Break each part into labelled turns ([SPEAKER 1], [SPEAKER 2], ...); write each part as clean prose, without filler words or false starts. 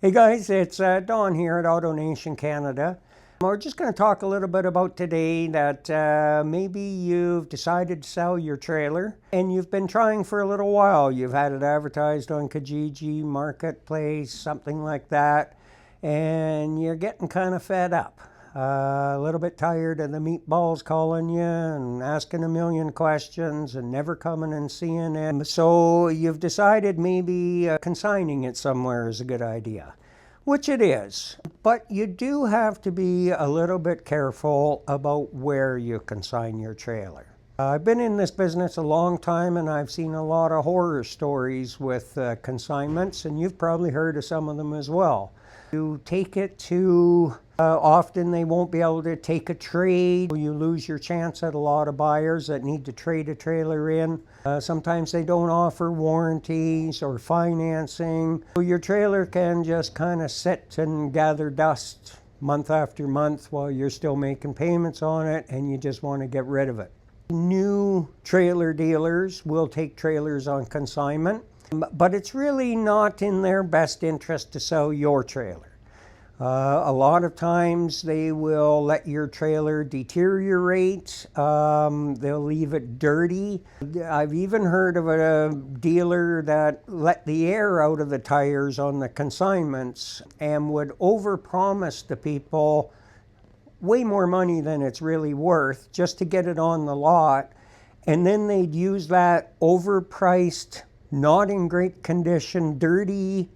[SPEAKER 1] Hey guys, it's Don here at AutoNation Canada. We're just going to talk a little bit about today that maybe you've decided to sell your trailer and you've been trying for a little while. You've had it advertised on Kijiji, Marketplace, something like that, and you're getting kind of fed up. A little bit tired of the meatballs calling you and asking a million questions and never coming and seeing it. So you've decided maybe consigning it somewhere is a good idea, which it is. But you do have to be a little bit careful about where you consign your trailer. I've been in this business a long time and I've seen a lot of horror stories with consignments, and you've probably heard of some of them as well. You take it to, often they won't be able to take a trade. You lose your chance at a lot of buyers that need to trade a trailer in. Sometimes they don't offer warranties or financing. So your trailer can just kind of sit and gather dust month after month while you're still making payments on it and you just want to get rid of it. New trailer dealers will take trailers on consignment, but it's really not in their best interest to sell your trailer. A lot of times they will let your trailer deteriorate. They'll leave it dirty. I've even heard of a dealer that let the air out of the tires on the consignments and would overpromise to people way more money than it's really worth just to get it on the lot. And then they'd use that overpriced, not in great condition, dirty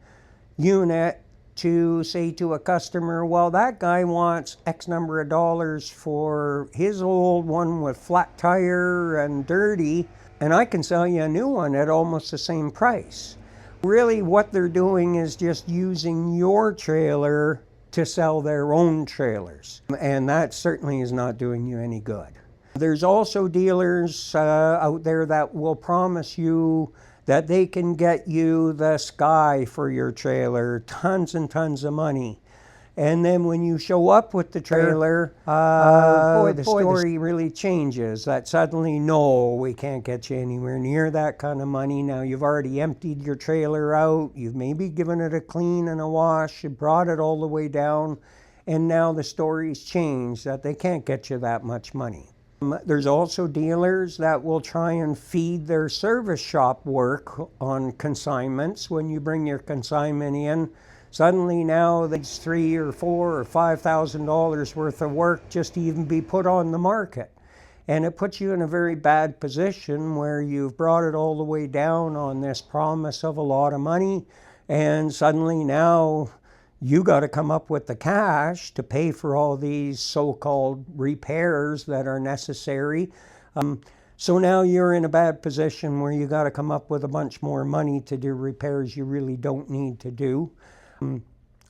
[SPEAKER 1] unit to say to a customer, well, that guy wants X number of dollars for his old one with flat tire and dirty, and I can sell you a new one at almost the same price. Really what they're doing is just using your trailer to sell their own trailers, and that certainly is not doing you any good. There's also dealers out there that will promise you that they can get you the sky for your trailer, tons and tons of money. And then when you show up with the trailer, the story really changes. That suddenly, no, we can't get you anywhere near that kind of money. Now you've already emptied your trailer out, you've maybe given it a clean and a wash, you brought it all the way down, and now the story's changed that they can't get you that much money. There's also dealers that will try and feed their service shop work on consignments. When you bring your consignment in, suddenly now it's $3,000 or $4,000 or $5,000 worth of work just to even be put on the market. And it puts you in a very bad position where you've brought it all the way down on this promise of a lot of money, and suddenly now you got to come up with the cash to pay for all these so-called repairs that are necessary. So now you're in a bad position where you got to come up with a bunch more money to do repairs you really don't need to do.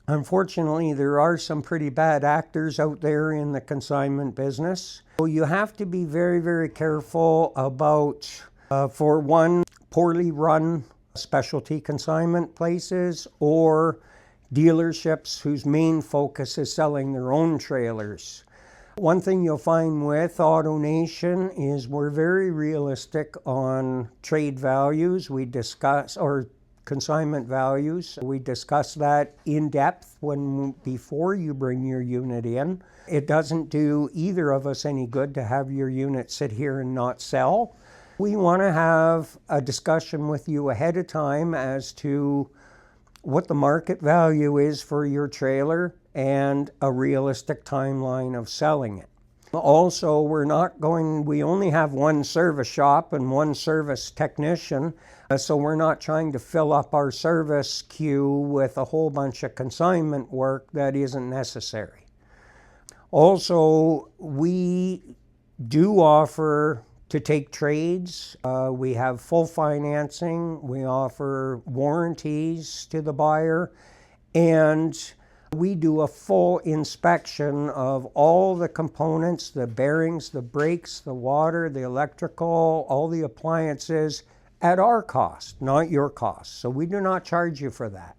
[SPEAKER 1] Unfortunately, there are some pretty bad actors out there in the consignment business. So you have to be very, very careful about, for one, poorly run specialty consignment places or dealerships whose main focus is selling their own trailers. One thing you'll find with AutoNation is we're very realistic on trade values. We discuss, or consignment values. We discuss that in depth before you bring your unit in. It doesn't do either of us any good to have your unit sit here and not sell. We want to have a discussion with you ahead of time as to what the market value is for your trailer and a realistic timeline of selling it. Also, we only have one service shop and one service technician, so we're not trying to fill up our service queue with a whole bunch of consignment work that isn't necessary. Also, we do offer to take trades. We have full financing, we offer warranties to the buyer, and we do a full inspection of all the components, the bearings, the brakes, the water, the electrical, all the appliances at our cost, not your cost. So we do not charge you for that.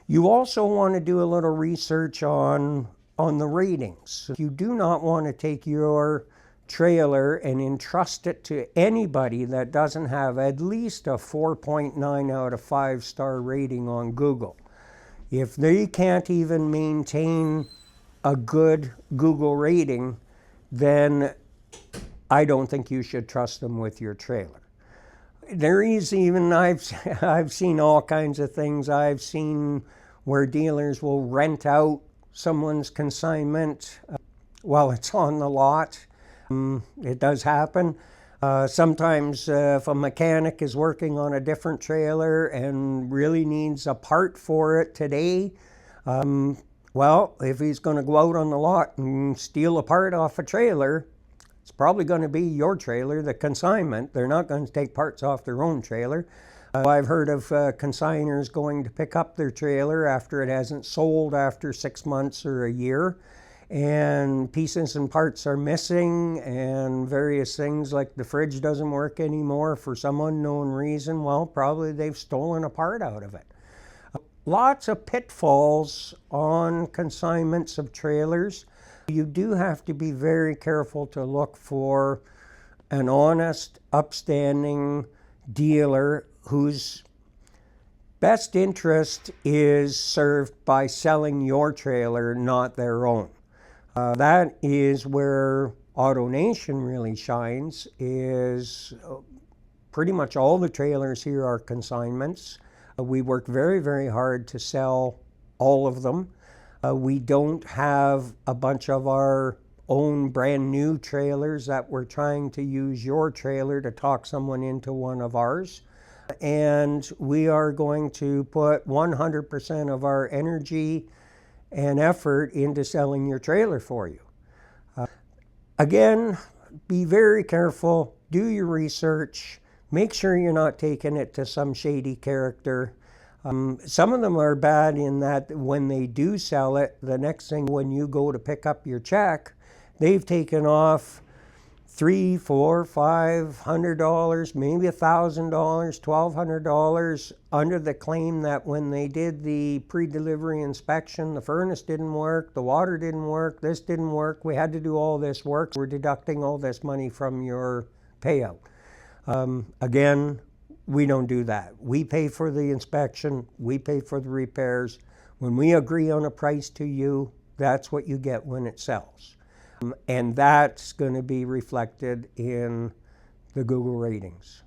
[SPEAKER 1] You also want to do a little research on the ratings. You do not want to take your trailer and entrust it to anybody that doesn't have at least a 4.9 out of 5 star rating on Google. If they can't even maintain a good Google rating, then I don't think you should trust them with your trailer. There is even, I've seen all kinds of things. I've seen where dealers will rent out someone's consignment while it's on the lot. It does happen. Sometimes if a mechanic is working on a different trailer and really needs a part for it today, well, if he's going to go out on the lot and steal a part off a trailer, it's probably going to be your trailer, the consignment. They're not going to take parts off their own trailer. I've heard of consigners going to pick up their trailer after it hasn't sold after 6 months or a year, and pieces and parts are missing and various things like the fridge doesn't work anymore for some unknown reason. Well, probably they've stolen a part out of it. Lots of pitfalls on consignments of trailers. You do have to be very careful to look for an honest, upstanding dealer whose best interest is served by selling your trailer, not their own. That is where AutoNation really shines, is pretty much all the trailers here are consignments. We work very, very hard to sell all of them. We don't have a bunch of our own brand new trailers that we're trying to use your trailer to talk someone into one of ours. And we are going to put 100% of our energy and effort into selling your trailer for you. Again, be very careful, do your research, make sure you're not taking it to some shady character. Some of them are bad in that when they do sell it, the next thing when you go to pick up your check, they've taken off $300, $400, $500, maybe $1,000, $1,200 under the claim that when they did the pre-delivery inspection, the furnace didn't work, the water didn't work, this didn't work, we had to do all this work, so we're deducting all this money from your payout. Again, we don't do that. We pay for the inspection, we pay for the repairs. When we agree on a price to you, that's what you get when it sells. And that's going to be reflected in the Google ratings.